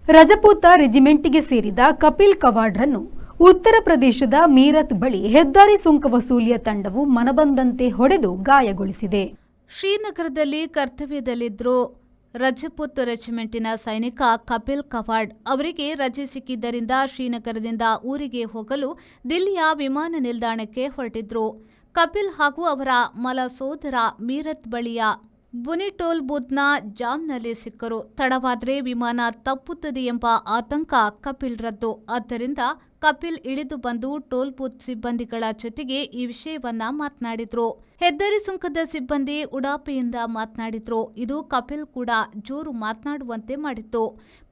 ರಜಪೂತ ರೆಜಿಮೆಂಟ್ಗೆ ಸೇರಿದ ಕಪಿಲ್ ಕವಾಡ್ರನ್ನು ಉತ್ತರ ಪ್ರದೇಶದ ಮೀರತ್ ಬಳಿ ಹೆದ್ದಾರಿ ಸುಂಕ ವಸೂಲಿಯ ತಂಡವು ಮನಬಂದಂತೆ ಹೊಡೆದು ಗಾಯಗೊಳಿಸಿದೆ. ಶ್ರೀನಗರದಲ್ಲಿ ಕರ್ತವ್ಯದಲ್ಲಿದ್ದರು ರಜಪೂತ್ ರೆಜಿಮೆಂಟಿನ ಸೈನಿಕ ಕಪಿಲ್ ಕವಾಡ್ ಅವರಿಗೆ ರಜೆ ಸಿಕ್ಕಿದ್ದರಿಂದ ಶ್ರೀನಗರದಿಂದ ಊರಿಗೆ ಹೋಗಲು ದಿಲ್ಲಿಯ ವಿಮಾನ ನಿಲ್ದಾಣಕ್ಕೆ ಹೊರಟಿದ್ರು. ಕಪಿಲ್ ಹಾಗೂ ಅವರ ಮಲ ಸೋದರ ಮೀರತ್ ಬಳಿಯ ಬುನಿಟೋಲ್ ಬೂತ್ನ ಜಾಮ್ನಲ್ಲಿ ಸಿಕ್ಕರು. ತಡವಾದ್ರೆ ವಿಮಾನ ತಪ್ಪುತ್ತದೆ ಎಂಬ ಆತಂಕ ಕಪಿಲ್ ರದ್ದು. ಆದ್ದರಿಂದ ಕಪಿಲ್ ಇಳಿದು ಬಂದು ಟೋಲ್ ಬೂತ್ ಸಿಬ್ಬಂದಿಗಳ ಜೊತೆಗೆ ಈ ವಿಷಯವನ್ನ ಮಾತನಾಡಿದ್ರು. ಹೆದ್ದಾರಿ ಸುಂಕದ ಸಿಬ್ಬಂದಿ ಉಡಾಪೆಯಿಂದ ಮಾತನಾಡಿದ್ರು. ಇದು ಕಪಿಲ್ ಕೂಡ ಜೋರು ಮಾತನಾಡುವಂತೆ ಮಾಡಿತ್ತು.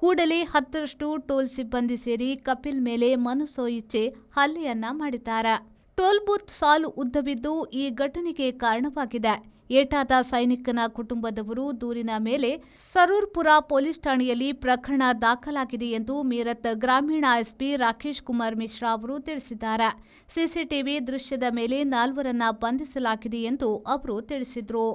ಕೂಡಲೇ 10ರಷ್ಟು ಟೋಲ್ ಸಿಬ್ಬಂದಿ ಸೇರಿ ಕಪಿಲ್ ಮೇಲೆ ಮನಸೋ ಇಚ್ಛೆ ಹಲ್ಲೆಯನ್ನ ಮಾಡಿದ್ದಾರೆ. ಟೋಲ್ ಬೂತ್ ಸಾಲು ಉದ್ದವಿದ್ದು ಈ ಘಟನೆಗೆ ಕಾರಣವಾಗಿದೆ. ಏಟಾದ ಸೈನಿಕನ ಕುಟುಂಬದವರು ದೂರಿನ ಮೇಲೆ ಸರೂರ್ಪುರ ಪೊಲೀಸ್ ಠಾಣೆಯಲ್ಲಿ ಪ್ರಕರಣ ದಾಖಲಾಗಿದೆ ಎಂದು ಮೀರತ್ ಗ್ರಾಮೀಣ ಎಸ್ಪಿ ರಾಕೇಶ್ ಕುಮಾರ್ ಮಿಶ್ರಾ ಅವರು ತಿಳಿಸಿದ್ದಾರೆ. ಸಿಸಿಟಿವಿ ದೃಶ್ಯದ ಮೇಲೆ 4ರನ್ನ ಬಂಧಿಸಲಾಗಿದೆ ಎಂದು ಅವರು ತಿಳಿಸಿದರು.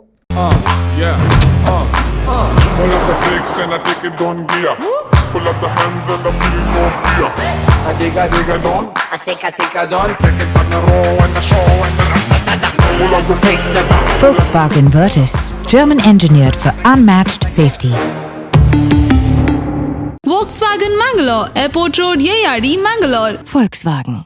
Volkswagen Virtus, German engineered for unmatched safety. Volkswagen Mangalore, Airport Road, Yeyadi, Mangalore. Volkswagen.